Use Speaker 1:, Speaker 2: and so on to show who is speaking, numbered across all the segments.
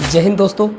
Speaker 1: जय हिंद दोस्तों।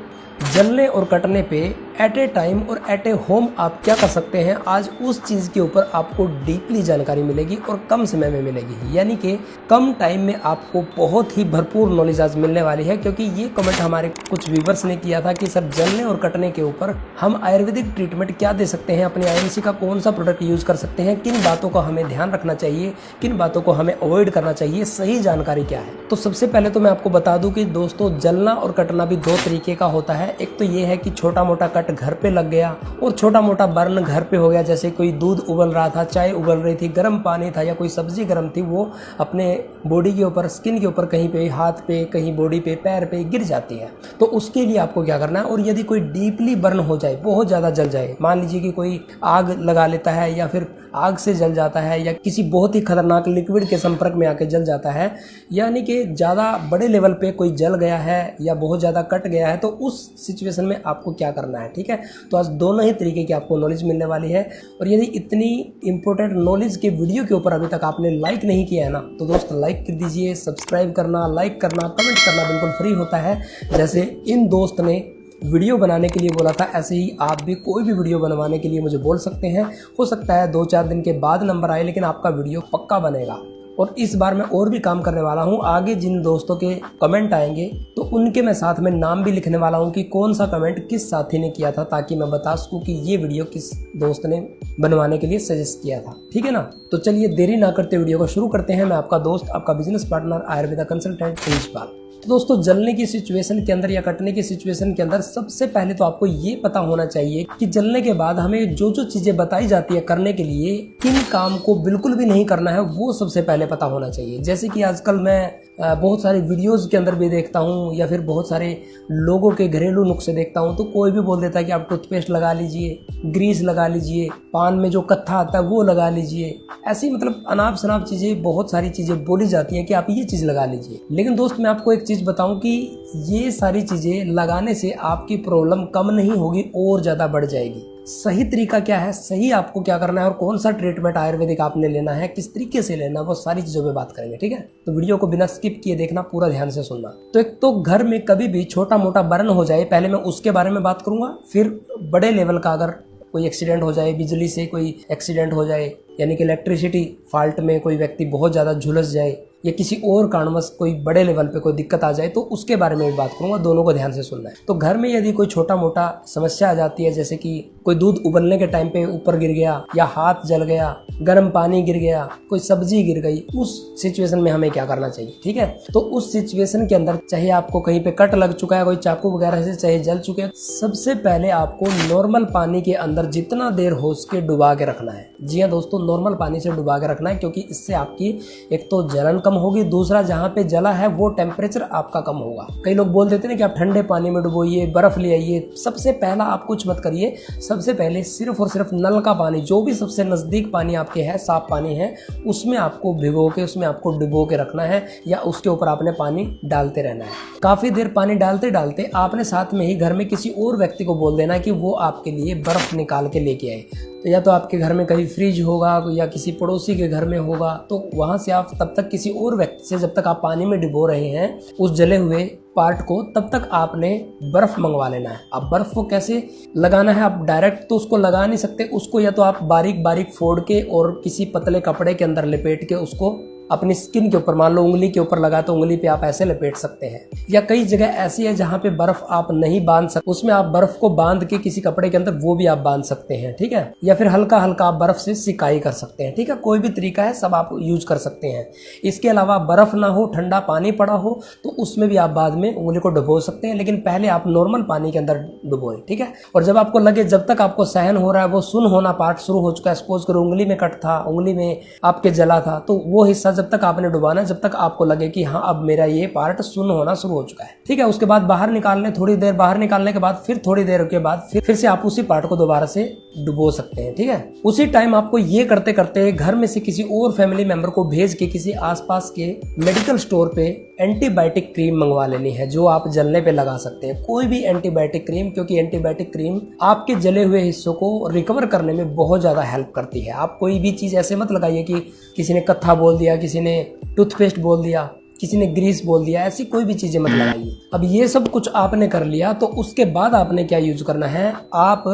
Speaker 1: जलने और कटने पे एट ए टाइम और एट ए होम आप क्या कर सकते हैं, आज उस चीज़ के ऊपर आपको डीपली जानकारी मिलेगी और कम समय में मिलेगी। यानी कि कम टाइम में आपको बहुत ही भरपूर नॉलेज आज मिलने वाली है। क्योंकि ये कमेंट हमारे कुछ व्यूवर्स ने किया था कि सर जलने और कटने के ऊपर हम आयुर्वेदिक ट्रीटमेंट क्या दे सकते हैं, अपने आईएमसी का कौन सा प्रोडक्ट यूज़ कर सकते हैं, किन बातों का हमें ध्यान रखना चाहिए, किन बातों को हमें अवॉइड करना चाहिए, सही जानकारी क्या है। तो सबसे पहले तो मैं आपको बता दूं कि दोस्तों जलना और कटना भी दो तरीके का होता है। एक तो ये है कि छोटा मोटा कट घर पे लग गया और छोटा मोटा बर्न घर पे हो गया, जैसे कोई दूध उबल रहा था, चाय उबल रही थी, गर्म पानी था या कोई सब्जी गर्म थी, वो अपने बॉडी के ऊपर, स्किन के ऊपर, कहीं पे हाथ पे, कहीं बॉडी पे, पैर पे गिर जाती है। तो उसके लिए आपको क्या करना है, और यदि कोई डीपली बर्न हो जाए, बहुत ज़्यादा जल जाए, मान लीजिए कि कोई आग लगा लेता है या फिर आग से जल जाता है या किसी बहुत ही खतरनाक लिक्विड के संपर्क में आके जल जाता है, यानी कि ज़्यादा बड़े लेवल पे कोई जल गया है या बहुत ज़्यादा कट गया है, तो उस सिचुएशन में आपको क्या करना है। ठीक है, तो आज दोनों ही तरीके की आपको नॉलेज मिलने वाली है। और यदि इतनी इंपॉर्टेंट नॉलेज के वीडियो के ऊपर अभी तक आपने लाइक नहीं किया है ना, तो दोस्त लाइक कर दीजिए। सब्सक्राइब करना, लाइक करना, कमेंट करना बिल्कुल फ्री होता है। जैसे इन दोस्त ने वीडियो बनाने के लिए बोला था, ऐसे ही आप भी कोई भी वीडियो बनवाने के लिए मुझे बोल सकते हैं। हो सकता है 2-4 दिन के बाद नंबर आए, लेकिन आपका वीडियो पक्का बनेगा। और इस बार मैं और भी काम करने वाला हूं। आगे जिन दोस्तों के कमेंट आएंगे तो उनके मैं साथ में नाम भी लिखने वाला हूं कि कौन सा कमेंट किस साथी ने किया था, ताकि मैं बता सकूं कि ये वीडियो किस दोस्त ने बनवाने के लिए सजेस्ट किया था। ठीक है ना, तो चलिए देरी ना करते वीडियो को शुरू करते हैं। मैं आपका दोस्त, आपका business partner, Ayurveda consultant Tejpal. तो दोस्तों जलने की सिचुएशन के अंदर या कटने की सिचुएशन के अंदर सबसे पहले तो आपको ये पता होना चाहिए कि जलने के बाद हमें जो जो चीजें बताई जाती है करने के लिए, किन काम को बिल्कुल भी नहीं करना है, वो सबसे पहले पता होना चाहिए। जैसे कि आजकल मैं बहुत सारे वीडियोस के अंदर भी देखता हूँ या फिर बहुत सारे लोगों के घरेलू नुस्खे देखता हूँ, तो कोई भी बोल देता है कि आप टूथपेस्ट लगा लीजिए, ग्रीस लगा लीजिए, पान में जो कत्था आता है वो लगा लीजिए। ऐसी मतलब अनाप शनाप चीज़ें, बहुत सारी चीज़ें बोली जाती हैं कि आप ये चीज़ लगा लीजिए। लेकिन दोस्त मैं आपको एक चीज़ बताऊं कि ये सारी चीज़ें लगाने से आपकी प्रॉब्लम कम नहीं होगी और ज़्यादा बढ़ जाएगी। सही तरीका क्या है, सही आपको क्या करना है और कौन सा ट्रीटमेंट आयुर्वेदिक आपने लेना है, किस तरीके से लेना है, वो सारी चीज़ों पे बात करेंगे। ठीक है, तो वीडियो को बिना स्किप किए देखना, पूरा ध्यान से सुनना। तो एक तो घर में कभी भी छोटा मोटा बर्न हो जाए, पहले मैं उसके बारे में बात करूंगा। फिर बड़े लेवल का अगर कोई एक्सीडेंट हो जाए, बिजली से कोई एक्सीडेंट हो जाए, यानी कि इलेक्ट्रिसिटी फॉल्ट में कोई व्यक्ति बहुत ज़्यादा झुलस जाए या किसी और कारणवश कोई बड़े लेवल पे कोई दिक्कत आ जाए, तो उसके बारे में भी बात करूंगा। दोनों को ध्यान से सुनना है। तो घर में यदि कोई छोटा मोटा समस्या आ जाती है, जैसे कि कोई दूध उबलने के टाइम पे ऊपर गिर गया या हाथ जल गया, गर्म पानी गिर गया, कोई सब्जी गिर गई, उस सिचुएशन में हमें क्या करना चाहिए। ठीक है, तो उस सिचुएशन के अंदर चाहे आपको कहीं पे कट लग चुका है, कोई चाकू वगैरह से, चाहे जल चुके हैं, सबसे पहले आपको नॉर्मल पानी के अंदर जितना देर हो सके डुबा के रखना है। जी हाँ दोस्तों, नॉर्मल पानी से डुबा के रखना है, क्योंकि इससे आपकी एक तो जलन कम होगी, दूसरा जहाँ पे जला है वो टेम्परेचर आपका कम होगा। कई लोग बोल देते हैं कि आप ठंडे पानी में डुबोइए, बर्फ ले आइए। सबसे पहला आप कुछ मत करिए, सबसे पहले सिर्फ और सिर्फ नल का पानी, जो भी सबसे नजदीक पानी आपके है, साफ पानी है, उसमें आपको भिगो के, उसमें आपको डुबो के रखना है, या उसके ऊपर आपने पानी डालते रहना है। काफी देर पानी डालते डालते आपने साथ में ही घर में किसी और व्यक्ति को बोल देना कि वो आपके लिए बर्फ निकाल के लेके आए। तो या तो आपके घर में कहीं फ्रिज होगा या किसी पड़ोसी के घर में होगा, तो वहां से आप तब तक किसी और व्यक्ति से, जब तक आप पानी में डुबो रहे हैं उस जले हुए पार्ट को, तब तक आपने बर्फ मंगवा लेना है। अब बर्फ को कैसे लगाना है, आप डायरेक्ट तो उसको लगा नहीं सकते, उसको या तो आप बारीक बारीक फोड़ के और किसी पतले कपड़े के अंदर लपेट के उसको अपनी स्किन के ऊपर, मान लो उंगली के ऊपर लगा तो उंगली पे आप ऐसे लपेट सकते हैं। या कई जगह ऐसी है जहाँ पे बर्फ आप नहीं बांध सकते, उसमें आप बर्फ को बांध के किसी कपड़े के अंदर वो भी आप बांध सकते हैं। ठीक है, या फिर हल्का हल्का आप बर्फ से सिकाई कर सकते हैं। ठीक है, कोई भी तरीका है, सब आप यूज कर सकते हैं। इसके अलावा बर्फ ना हो, ठंडा पानी पड़ा हो, तो उसमें भी आप बाद में उंगली को डुबो सकते हैं, लेकिन पहले आप नॉर्मल पानी के अंदर डुबोए। ठीक है, और जब आपको लगे, जब तक आपको सहन हो रहा है, वो सुन होना पार्ट शुरू हो चुका है, सपोज करो उंगली में कट था, उंगली में आपके जला था, तो वो हिस्सा जब तक आपने डुबाना, जब तक आपको लगे कि हाँ अब मेरा ये पार्ट सुन्न होना शुरू हो चुका है। ठीक है, उसके बाद बाहर निकालने, थोड़ी देर बाहर निकालने के बाद फिर थोड़ी देर के बाद फिर से आप उसी पार्ट को दोबारा से डुबो सकते हैं। ठीक है, उसी टाइम आपको ये करते करते घर में से किसी और फैमिली मेंबर को भेज के किसी आसपास के मेडिकल स्टोर पे एंटीबायोटिक क्रीम मंगवा लेनी है, जो आप जलने पे लगा सकते हैं। कोई भी एंटीबायोटिक क्रीम, क्योंकि एंटीबायोटिक क्रीम आपके जले हुए हिस्सों को रिकवर करने में बहुत ज्यादा हेल्प करती है। आप कोई भी चीज ऐसे मत लगाइए कि किसी ने कत्था बोल दिया, किसी ने टूथपेस्ट बोल दिया, किसी ने ग्रीस बोल दिया, ऐसी कोई भी चीजें मत लगाइए। अब ये सब कुछ आपने कर लिया तो उसके बाद आपने क्या यूज करना है, आप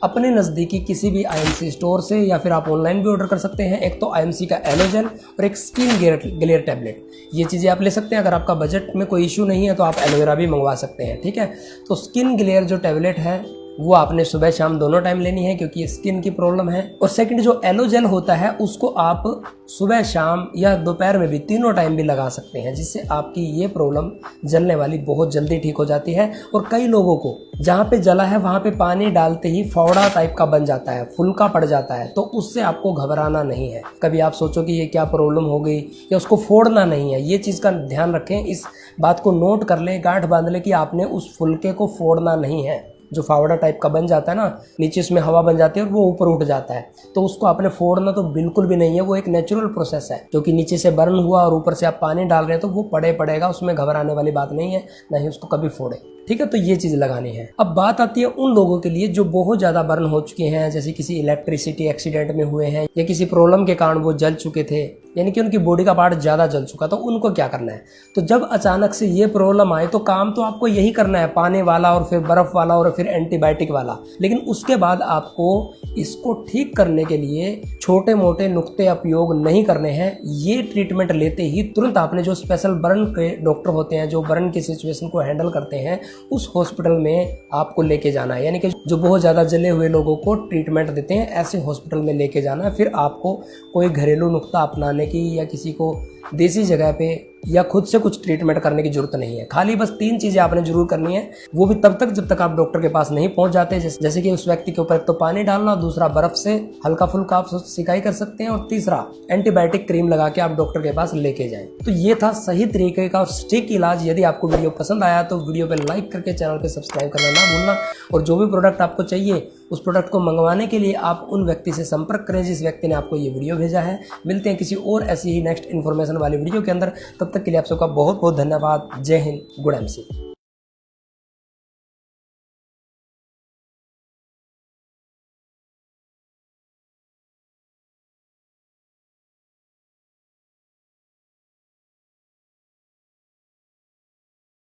Speaker 1: अपने नज़दीकी किसी भी आईएमसी स्टोर से या फिर आप ऑनलाइन भी ऑर्डर कर सकते हैं। एक तो आईएमसी का एलोजेल और एक स्किन ग्लेयर टैबलेट, ये चीज़ें आप ले सकते हैं। अगर आपका बजट में कोई इशू नहीं है तो आप एलोवेरा भी मंगवा सकते हैं, ठीक है। तो स्किन ग्लेयर जो टैबलेट है वो आपने सुबह शाम दोनों टाइम लेनी है क्योंकि स्किन की प्रॉब्लम है। और सेकंड जो एलोजेल होता है उसको आप सुबह शाम या दोपहर में भी तीनों टाइम भी लगा सकते हैं, जिससे आपकी ये प्रॉब्लम जलने वाली बहुत जल्दी ठीक हो जाती है। और कई लोगों को जहाँ पे जला है वहाँ पे पानी डालते ही फावड़ा टाइप का बन जाता है, फुल्का पड़ जाता है, तो उससे आपको घबराना नहीं है। कभी आप सोचो कि ये क्या प्रॉब्लम हो गई या उसको फोड़ना नहीं है, ये चीज़ का ध्यान रखें, इस बात को नोट कर लें, गांठ बांध लें कि आपने उस फुल्के को फोड़ना नहीं है। जो फावड़ा टाइप का बन जाता है ना, नीचे उसमें हवा बन जाती है और वो ऊपर उठ जाता है, तो उसको आपने फोड़ना तो बिल्कुल भी नहीं है। वो एक नेचुरल प्रोसेस है, क्योंकि नीचे से बर्न हुआ और ऊपर से आप पानी डाल रहे हैं तो वो पड़ेगा, उसमें घबराने वाली बात नहीं है, ना ही उसको कभी फोड़े, ठीक है। तो ये चीज़ लगानी है। अब बात आती है उन लोगों के लिए जो बहुत ज़्यादा बर्न हो चुके हैं, जैसे किसी इलेक्ट्रिसिटी एक्सीडेंट में हुए हैं या किसी प्रॉब्लम के कारण वो जल चुके थे, यानी कि उनकी बॉडी का पार्ट ज़्यादा जल चुका, तो उनको क्या करना है। तो जब अचानक से ये प्रॉब्लम आए तो काम तो आपको यही करना है, पानी वाला और फिर बर्फ़ वाला और फिर एंटीबायोटिक वाला। लेकिन उसके बाद आपको इसको ठीक करने के लिए छोटे मोटे नुक्ते उपयोग नहीं करने हैं। ये ट्रीटमेंट लेते ही तुरंत आपने जो स्पेशल बर्न के डॉक्टर होते हैं जो बर्न की सिचुएशन को हैंडल करते हैं उस हॉस्पिटल में आपको लेके जाना है, यानी कि जो बहुत ज़्यादा जले हुए लोगों को ट्रीटमेंट देते हैं ऐसे हॉस्पिटल में लेके जाना है। फिर आपको कोई घरेलू नुक्ता अपनाने की या किसी को देसी जगह पे या खुद से कुछ ट्रीटमेंट करने की जरूरत नहीं है। खाली बस 3 चीज़ें आपने जरूर करनी है, वो भी तब तक जब तक आप डॉक्टर के पास नहीं पहुंच जाते। जैसे कि उस व्यक्ति के ऊपर एक तो पानी डालना, दूसरा बर्फ से हल्का फुल्का आप सिकाई कर सकते हैं, और तीसरा एंटीबायोटिक क्रीम लगा के आप डॉक्टर के पास लेके जाएं। तो ये था सही तरीके का और सटीक इलाज। यदि आपको वीडियो पसंद आया तो वीडियो पे लाइक करके चैनल पे सब्सक्राइब करना ना भूलना। और जो भी प्रोडक्ट आपको चाहिए उस प्रोडक्ट को मंगवाने के लिए आप उन व्यक्ति से संपर्क करें जिस व्यक्ति ने आपको ये वीडियो भेजा है। मिलते हैं किसी और ऐसी ही नेक्स्ट इन्फॉर्मेशन वाली वीडियो के अंदर, तब तक के लिए आप सबका बहुत बहुत धन्यवाद। जय हिंद, गुड एमसी।